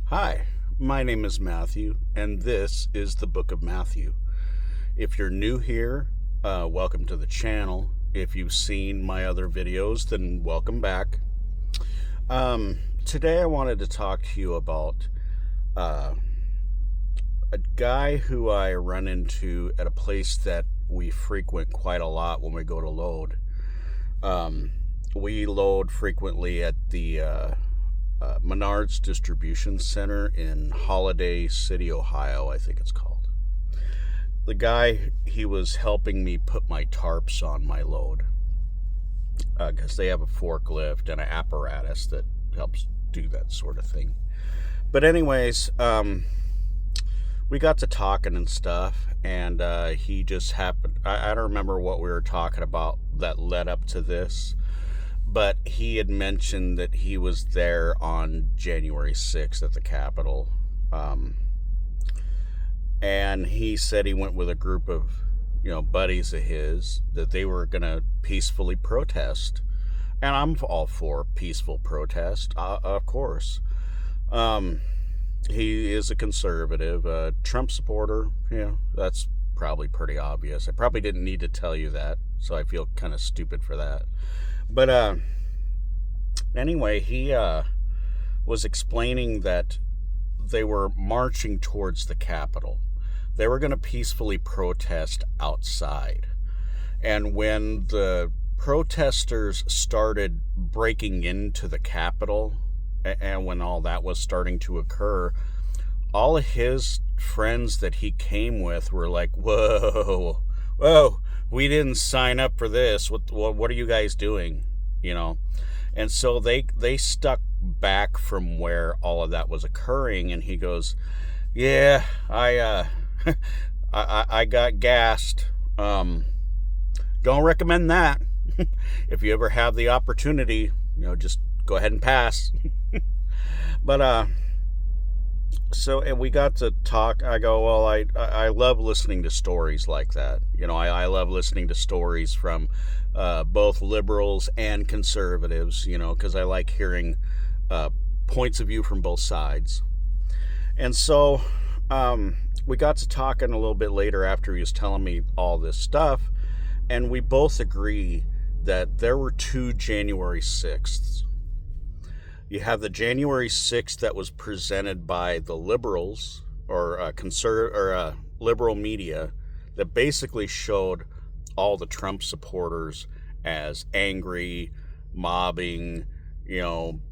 Hi, my name is Matthew, and this is the Book of Matthew. If you're new here, welcome to the channel. If you've seen my other videos, then welcome back. Today I wanted to talk to you about uh, a guy who I run into at a place that we frequent quite a lot when we go to load. We load frequently at the Menards Distribution Center in Holiday City, Ohio, I think it's called. The guy, he was helping me put my tarps on my load because they have a forklift and an apparatus that helps do that sort of thing. But anyways, we got to talking and stuff, and he just happened, I don't remember what we were talking about that led up to this, but he had mentioned that he was there on January 6th at the Capitol. And he said he went with a group of, buddies of his, that they were going to peacefully protest. And I'm all for peaceful protest, of course. He is a conservative, Trump supporter. That's probably pretty obvious. I probably didn't need to tell you that, so I feel kind of stupid for that. But anyway, he was explaining that they were marching towards the Capitol. They were going to peacefully protest outside. And when the protesters started breaking into the Capitol, and when all that was starting to occur, all of his friends that he came with were like, whoa, we didn't sign up for this. What are you guys doing? And so they stuck back from where all of that was occurring. And he goes, yeah, I got gassed. Don't recommend that. If you ever have the opportunity, just go ahead and pass. But and we got to talk. I go, well, I love listening to stories like that. I love listening to stories from both liberals and conservatives, because I like hearing points of view from both sides. And so we got to talking a little bit later after he was telling me all this stuff, and we both agree that there were two January 6ths. You have the January 6th that was presented by the liberals or liberal media that basically showed all the Trump supporters as angry, mobbing,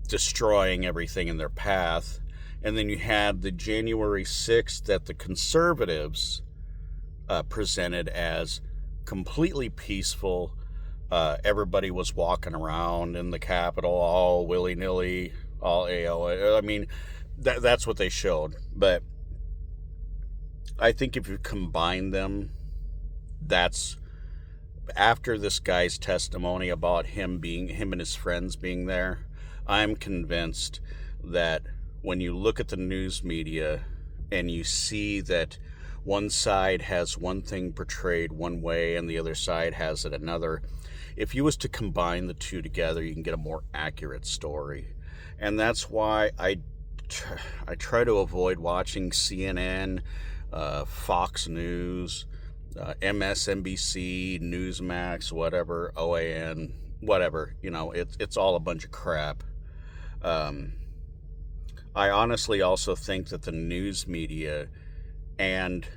destroying everything in their path. And then you had the January 6th that the conservatives presented as completely peaceful. Everybody was walking around in the Capitol all willy-nilly, all I mean, that's what they showed. But I think if you combine them, that's after this guy's testimony about him and his friends being there, I'm convinced that when you look at the news media and you see that one side has one thing portrayed one way and the other side has it another, if you was to combine the two together, you can get a more accurate story. And that's why I try to avoid watching CNN, Fox News, MSNBC, Newsmax, whatever, OAN, whatever. It's all a bunch of crap. I honestly also think that the news media and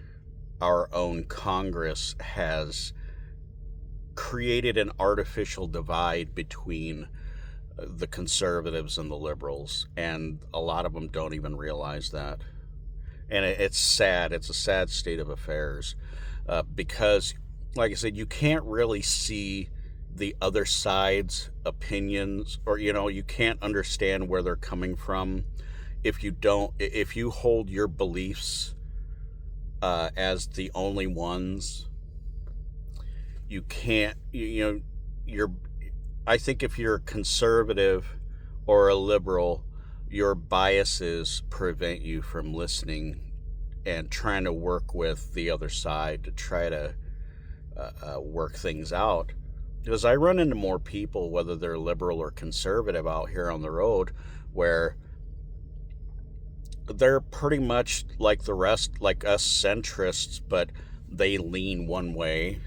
our own Congress has created an artificial divide between the conservatives and the liberals, and a lot of them don't even realize that. And it's sad. It's a sad state of affairs because, like I said, you can't really see the other side's opinions, or you can't understand where they're coming from if you hold your beliefs as the only ones. You can't, I think if you're a conservative or a liberal, your biases prevent you from listening and trying to work with the other side to try to work things out. Because I run into more people, whether they're liberal or conservative, out here on the road, where they're pretty much like the rest, like us centrists, but they lean one way,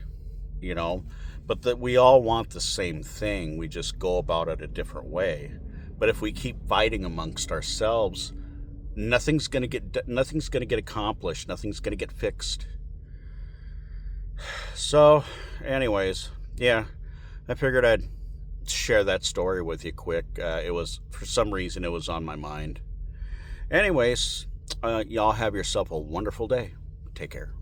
you know. But that we all want the same thing. We just go about it a different way. But if we keep fighting amongst ourselves, nothing's gonna get accomplished. Nothing's gonna get fixed. So, anyways, yeah, I figured I'd share that story with you quick. It was, for some reason, it was on my mind. Anyways, y'all have yourself a wonderful day. Take care.